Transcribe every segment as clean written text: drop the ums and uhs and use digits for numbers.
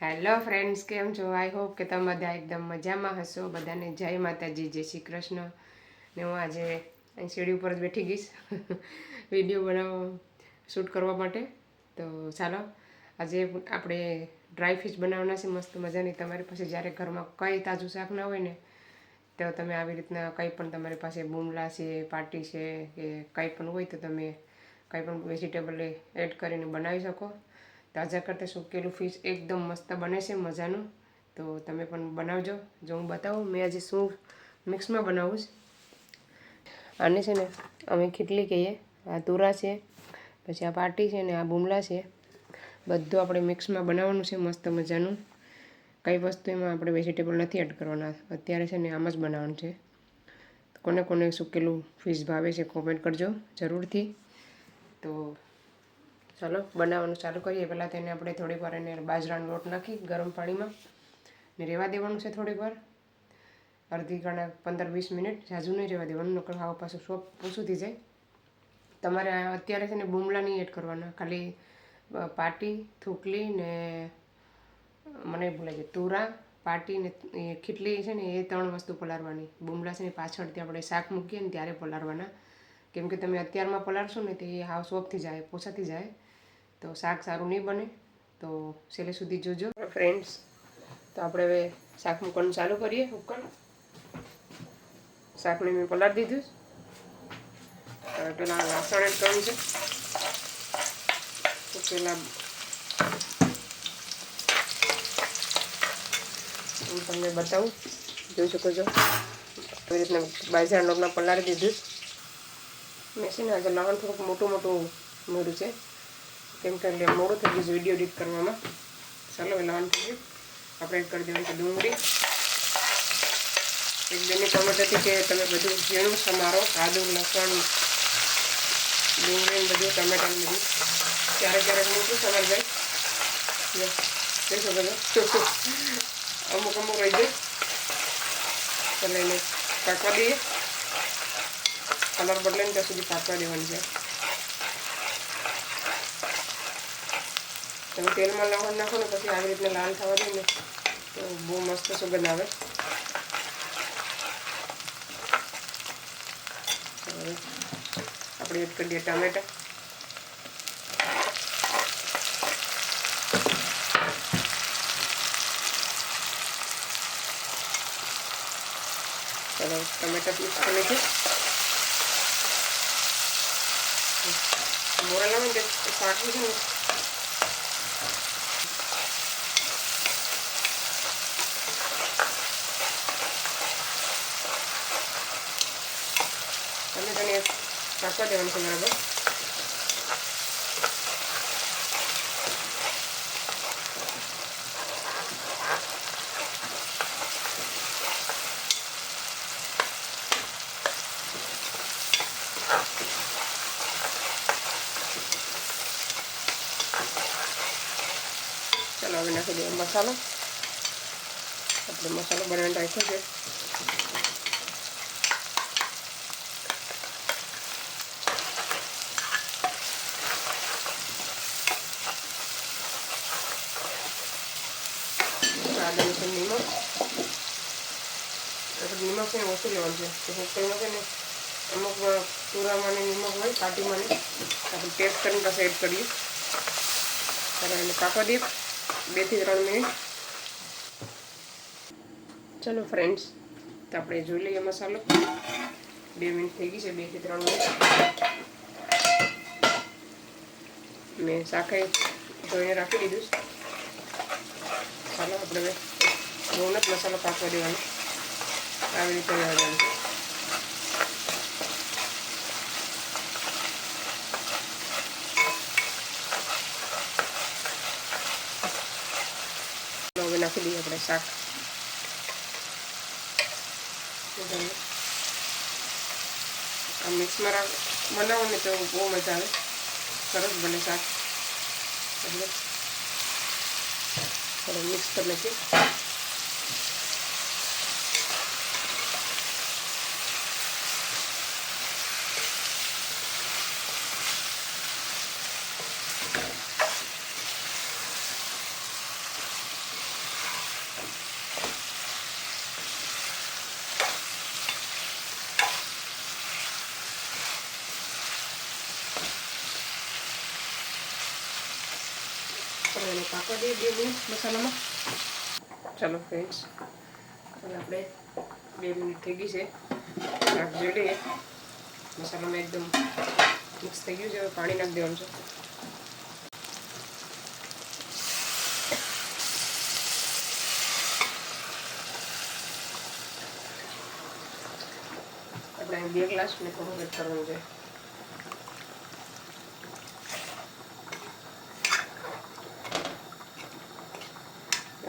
Hello friends, કેમ છો? I hope કે તમે બધા એકદમ મજામાં હશો. બધાને જય માતાજી, જય શ્રી કૃષ્ણ. ને હું આજે અહીં સીડી ઉપર જ બેઠી ગઈશ વિડીયો શૂટ કરવા માટે. તો ચાલો આજે આપણે ડ્રાય ફિશ બનાવવાના છે મસ્ત મજાની. તમારી પાસે જ્યારે ઘરમાં કંઈ તાજું શાક ના હોય ને તો તમે આવી રીતના કંઈ પણ તમારી પાસે બુમલા છે, પાટી છે કે કંઈ પણ હોય તો તમે કંઈ પણ વેજીટેબલ એડ કરીને બનાવી શકો. તાજા કરતાં સૂકેલું ફિશ એકદમ મસ્ત બને છે, મજાનું. તો તમે પણ બનાવજો. જો હું બતાવું મેં આજે શું મિક્સમાં બનાવું છું. આને છે ને અમે ખીટલી કહીએ. આ તુરા છે, પછી આ પાટી છે ને આ બુમલા છે. બધું આપણે મિક્સમાં બનાવવાનું છે મસ્ત મજાનું. કઈ વસ્તુ એમાં આપણે વેજીટેબલ નથી એડ કરવાના. અત્યારે છે ને આમ જ બનાવવાનું છે. કોને કોને સૂકેલું ફિશ ભાવે છે કોમેન્ટ કરજો જરૂરથી. તો ચાલો બનાવવાનું ચાલુ કરીએ. પહેલાં તેને આપણે થોડીક વાર એને બાજરાનો લોટ નાખી ગરમ પાણીમાં ને રહેવા દેવાનું છે થોડીક વાર, અડધી કલાક 15-20 મિનિટ. ઝાઝું નહીં રહેવા દેવાનું, નકર ખાવા પાછું પૂછું થઈ જાય. તમારે અત્યારે છે ને બુમલા નહીં એડ કરવાના, ખાલી પાટી, થૂકલી ને મને ભૂલાઈ જાય તુરા, પાટી ને એ ખીટલી છે ને એ 3 વસ્તુ પલાળવાની. બુમલા છે ને પાછળથી આપણે શાક મૂકીએ ને ત્યારે પલાળવાના. કેમ કે તમે અત્યારમાં પલાળશો ને તો એ હાવ સોફ્ટ થઈ જાય, પોચા થઈ જાય, તો શાક સારું નહીં બને. તો છેલ્લે સુધી જોજો ફ્રેન્ડ્સ. તો આપણે હવે શાક મૂકવાનું ચાલુ કરીએ ઉપર. શાકને મેં પલાળી દીધું. હવે પહેલાં લસણ એડ કરવું છે. તો પહેલાં હું તમને બતાવું, જોઈ શકો છો આવી રીતના બાજરાના લોટમાં પલાળી દીધું. મેં છે ને આજે લસણ થોડુંક મોટું મોડું છે, કેમ કે એટલે મોડું થઈ ગયું છે વિડીયો એડિટ કરવામાં. ચાલો એ લસણ થઈ ગયું. આપણે એડ કરી દેવાની છે ડુંગળી. એક બેની ટમેટોથી કે તમે બધું ઝીણું સમારો, આદુ, લસણ, ડુંગળી બધું, ટમેટાને બધું. ક્યારેક ક્યારેક મોટું સમારી જાય, જોઈ શકો છો. અમુક રહી જાય. ચાલો એને પાકવા દઈએ. કલર બદલે ને ત્યાં સુધી પાકવા દેવાની છે. તમે તેલમાં લસણ નાખો ને પછી આવી રીતના લાલ થવા દે ને તો બહુ મસ્ત સુગંધ આવે. આપણે એડ કરી દઈએ ટામેટા. ચાલો ટમેટા મિક્સ કરી લઈએ. મોરેલા હોય ને શાકનું છે ને ટમેટાને પાકવા દેવાનું છે બરાબર. ચાલો હવે નાખી દઈએ મસાલો. આપણે મસાલો બનાવીને રાખ્યો છે. સ્વાદ અનુસાર નિમક. નિમક છે ને ઓછું લેવાનું છે. હોટલમાં છે ને અમુક તુરામાં નિમક હોય, પાટીમાં ને આપણે ટેસ્ટ કરીને પાછા એડ કરીએ. ચાલો એને પાકવા દઈએ 2 થી 3 મિનિટ. ચલો ફ્રેન્ડ્સ, તો આપણે જોઈ લઈએ મસાલો. 2 મિનિટ થઈ ગઈ છે, 2 થી 3 મિનિટ. મેં શાકે ધોઈને રાખી દીધું. ચાલો આપણે હવે બહુ નથી મસાલો પાકવા દેવાનો, આવી રીતે રહેવા દેવાનું છે. હવે નાખી દઈએ આપણે શાક. આ મિક્સમાં બનાવો ને તો બહુ મજા આવે, સરસ બને શાક. એટલે થોડું મિક્સ કરી નાખીએ. પાકવા દઈએ 2 મિનિટ મસાલામાં. ચાલો ફ્રેન્ડ્સ, હવે આપણે 2 મિનિટ થઈ ગઈ છે. શાક જોઈ લઈએ. મસાલામાં એકદમ મિક્સ થઈ ગયું છે. હવે પાણી નાખી દેવાનું છે. આપણે 2 ગ્લાસ ને થોડું વેટ કરવાનું છે.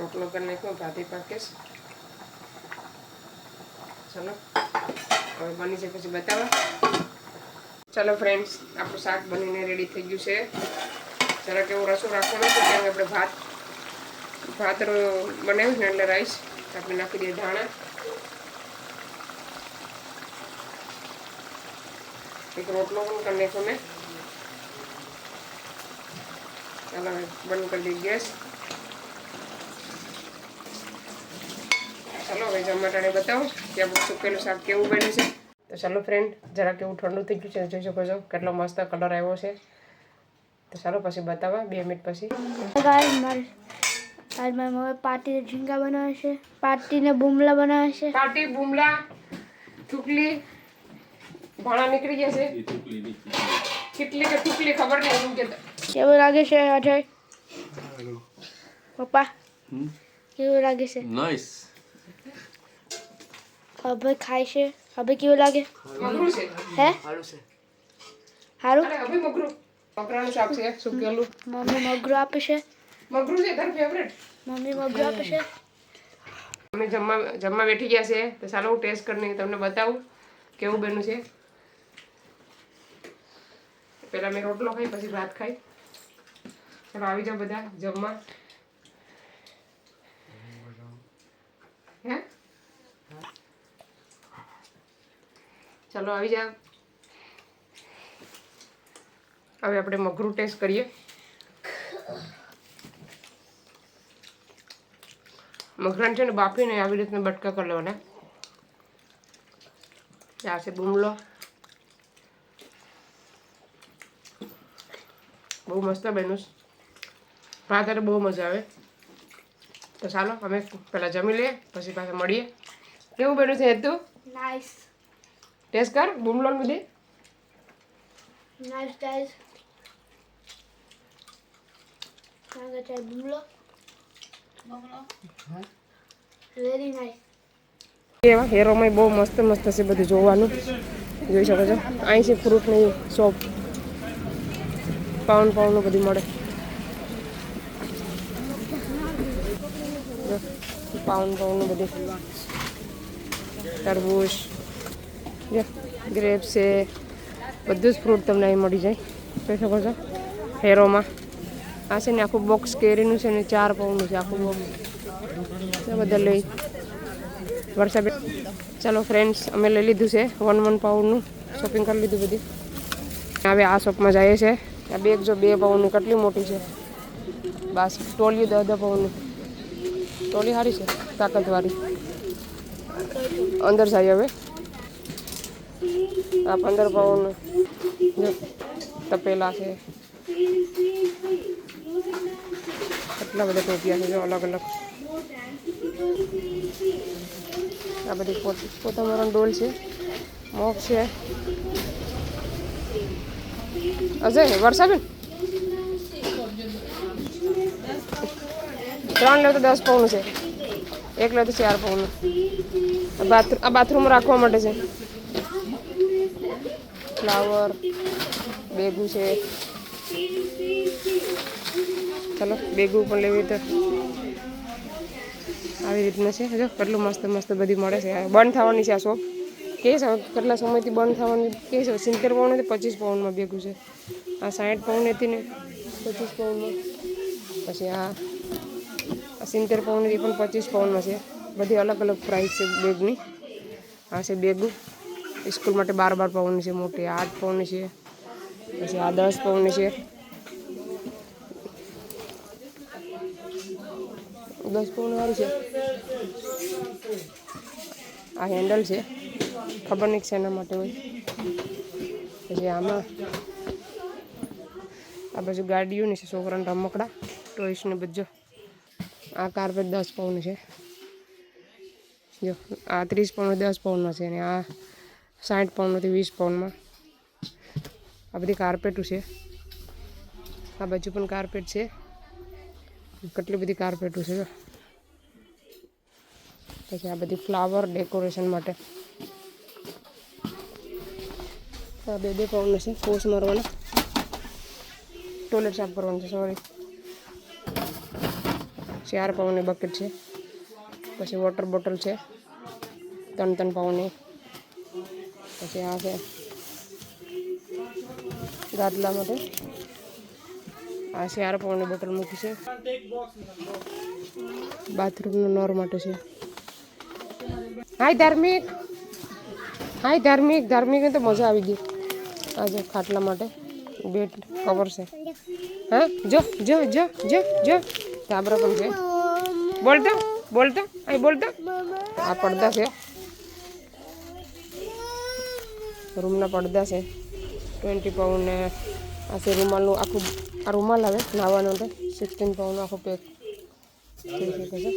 રોટલો કરી નાખ્યો, ભાતી પાકેશ. ચાલો હવે બની છે પછી બતાવો. ચાલો ફ્રેન્ડ્સ, આપણું શાક બનીને રેડી થઈ ગયું છે. જરાક એવું રસોઈ રાખવાનું છે. ત્યાં આપણે ભાત બનાવ્યું ને એટલે રાઈસ આપણે નાખી દઈએ. ધાણા, એક રોટલો પણ કરી નાખ્યો મેં. ચાલો હવે બંધ કરી દઈએ ગેસ. ચાલો હવે ટમાટાને બતાવો કે આપણું સુકેલું શાક કેવું બન્યું છે. તો ચાલો ફ્રેન્ડ, જરાક એવું ઠંડુ થઈ ગયું છે. જોઈ શકો છો કેટલો મસ્ત કલર આવ્યો છે. તો ચાલો પછી બતાવવા 2 મિનિટ પછી. आज मारी मम्मी पार्टी ने झींगा बनावे છે, पार्टी ने बुमला बनावे છે. પાર્ટી બુમલા થુકલી ભાણા નીકળી ગયા છે. કેટલી કે થુકલી ખબર નહીં શું કહેતા. કેવું લાગે છે અજય? પપ્પા કેવું લાગે છે? નાઈસ. હવે ખાય છે. હવે કેવું લાગે? મગરું છે. હે હારું? અરે અભી મગરાનું શાક છે સુકેલું. મમ્મી મગરું આપે છે. મગરું છે તારું ફેવરેટ. મમ્મી મગરું આપે છે. અમે જમવા બેઠી ગયા છે. તો ચાલો હું ટેસ્ટ કરીને તમને બતાવું કેવું બન્યું છે. પહેલા મેં રોટલો ખાઈ પછી ભાત ખાઈ. ચાલો આવી જાઓ બધા જમવા. હે ચાલો આવી જાઓ. હવે આપણે મગરું ટેસ્ટ કરીએ. મગરાને છે ને બાફીને આવી રીતના બટકા કરી લેવાના. આ છે બુમલો. બહુ મસ્ત બન્યું. ભાત અરે બહુ મજા આવે. તો ચાલો અમે પહેલાં જમી લઈએ પછી પાછા મળીએ. કેવું બન્યું છે હેતુ? નાઈસ. ટેસ્ટ કર બુમલો બધી. Nice guys. કાંગા ચાય બુમલો. Very nice. એવા હેરોમાં બહુ મસ્ત મસ્ત છે બધું જોવાનું. જોઈ શકો છો. અહીં છે ફ્રૂટની શોપ. પાઉન્ડનું બધું મળે. પાઉન્ડનું બધું તરબૂચ, ગ્રેપ્સ છે, બધું જ ફ્રૂટ તમને અહીં મળી જાય. જોઈ શકો છો હેરોમાં. આ છે ને આખું બોક્સ કેરીનું છે ને 4 પાઉન્ડનું છે આખું બોક્સ. બધા લઈ વર્ષાબેન. ચાલો ફ્રેન્ડ્સ, અમે લઈ લીધું છે 1 પાઉન્ડનું શોપિંગ કરી લીધું બધી. હવે આ શોપમાં જઈએ છે. આ બેગ જો 2 પાઉન્ડની કેટલી મોટી છે. બસ ટોલિયું 10 પાઉન્ડની. ટોલી સારી છે તાકાતવાળી. અંદર જાય હવે. આ 15 પાઉન્ડનું જો તપેલા છે. કેટલા બધા ટોપિયા છે જો અલગ અલગ. આ બધી પોતાનો ડોલ છે. મોગ છે. અજય વર્ષાબેન 3 લે તો 10 પાઉન્ડ છે. 1 લે તો 4 પાઉન્ડ. આ બાથરૂમ રાખવા માટે છે. ફ્લાવર બેગું છે. ચાલો બેગું પણ લેવી તો આવી રીતના છે. જો કેટલું મસ્ત મસ્ત બધી મળે છે. બંધ થવાની છે આ શોપ. કે છે કેટલા સમયથી બંધ થવાની કે છે. 70 પાઉન્ડ હતી 25 પાઉન્ડમાં બેગું છે. આ 60 પાઉન્ડ હતી ને 25 પાઉન્ડમાં. પછી આ 70 પાઉન્ડની પણ 25 પાઉન્ડમાં છે. બધી અલગ અલગ પ્રાઇસ છે બેગની. આ છે બેગું સ્કૂલ માટે 12 પાઉન્ડની છે. મોટી 8 પાઉન્ડની છે. પછી આ 10 પાઉન્ડની છે. 10 પાઉન્ડ વાળી છે. આ હેન્ડલ છે. ખબર નહીં છે એના માટે હોય. પછી આમાં આ બાજુ ગાડીઓ ની છે. છોકરાના રમકડા ટોઈસ ને બધું. આ કાર્પેટ 10 પાઉન્ડ છે. જો આ 30 પાઉન્ડ 10 પાઉન્ડમાં છે, અને આ 60 પાઉન્ડમાંથી 20 પાઉન્ડમાં. આ બધી કાર્પેટું છે. આ બાજુ પણ કાર્પેટ છે. કેટલી બધી કાર્પેટું છે. પછી આ બધી ફ્લાવર ડેકોરેશન માટે. આ 2 પાઉન્ડ છે. પોસ મારવાના, ટોયલેટ સાફ કરવાનું છે, સોરી. 4 પાઉન્ડની બકેટ છે. પછી વોટર બોટલ છે 3 પાઉન્ડની. પછી આ છે ગાદલા માટે. આ 4 પાઉન્ડની બોટલ મૂકી છે. બાથરૂમનો નળ માટે છે. હાય ધાર્મિક, ધાર્મિકને તો મજા આવી ગઈ. આજે ખાટલા માટે બેડ કવર છે. હા જો જો જો જો જો ધાબરા પણ છે. બોલતો અહીં બોલતો. આ પડદા છે, રૂમના પડદા છે 20 પાઉન્ડ. ને આ છે રૂમાલનું આખું. આ રૂમાલ આવે નાહવાનો તો 16 પાઉન્ડ આખું પેક થઈ શકે છે.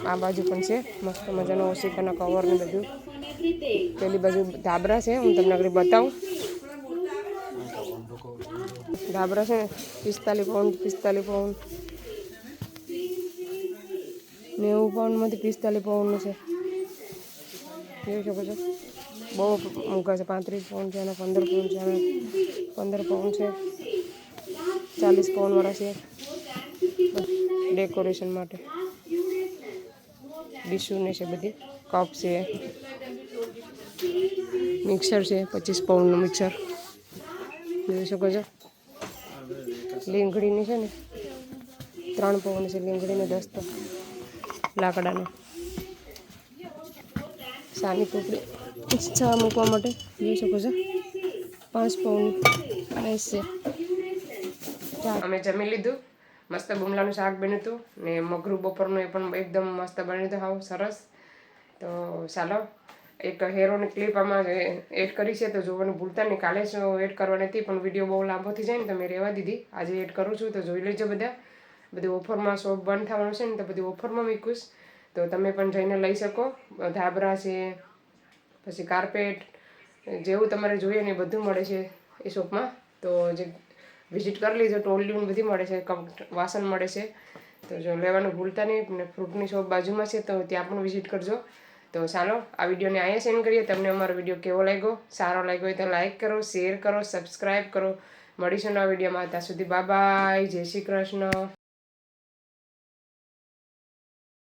આ બાજુ પણ છે મસ્ત મજાનો ઓશિકાના કવર ને બધું. પેલી બાજુ ધાબરા છે, હું તમને આગળ બતાવું. ધાબરા છે 45 પાઉન્ડ 90 પાઉન્ડમાંથી 45 પાઉન્ડનું છે. જોઈ શકો છો બહુ મોંઘા છે. 35 પાઉન્ડ છે, અને 15 પાઉન્ડ છે, અને 15 પાઉન્ડ છે. 40 પાઉન્ડવાળા છે ડેકોરેશન માટે. ડીશુને છે બધી. કપ છે, મિક્સર છે 25 પાઉન્ડનું મિક્સર. જોઈ શકો છો. લીંગડીની છે ને 3 પાઉન્ડ છે. લીંગડીને 10 તો લાકડાને. સાની ટોપલી ચા મૂકવા માટે. જોઈ શકો છો 5 પાઉન્ડ પ્રાઇસ છે. અમે જમી લીધું. મસ્ત બુમલાનું શાક બન્યું હતું, ને મગરું બપોરનું એ પણ એકદમ મસ્ત બન્યું હતું. હાવ સરસ. તો ચાલો એક હેરોની ક્લિપ આમાં એડ કરી છે, તો જોવાનું ભૂલતા નહીં. કાલે જ એડ કરવાની હતી, પણ વિડીયો બહુ લાંબો થઈ જાય ને તો મેં રહેવા દીધી. આજે એડ કરું છું, તો જોઈ લેજો બધા. બધી ઓફરમાં શોપ બંધ થવાનું છે ને, તો બધી ઓફરમાં મૂકીશ, તો તમે પણ જઈને લઈ શકો. ધાબરા છે, પછી કાર્પેટ, જેવું તમારે જોઈએ ને એ બધું મળે છે એ શોપમાં. તો જે વિઝિટ કરી લેજો. ટોલિયું બધી મળે છે, વાસણ મળે છે. તો જો લેવાનું ભૂલતા નહીં. ને ફ્રૂટની શોપ બાજુમાં છે, તો ત્યાં પણ વિઝિટ કરજો. તો ચાલો આ વિડીયોને અહીંયા સેન્ડ કરીએ. તમને અમારો વિડીયો કેવો લાગ્યો? સારો લાગ્યો હોય તો લાઈક કરો, શેર કરો, સબસ્ક્રાઈબ કરો. મળીશું નવા વિડીયોમાં. ત્યાં સુધી બાય બાય. જય શ્રી કૃષ્ણ.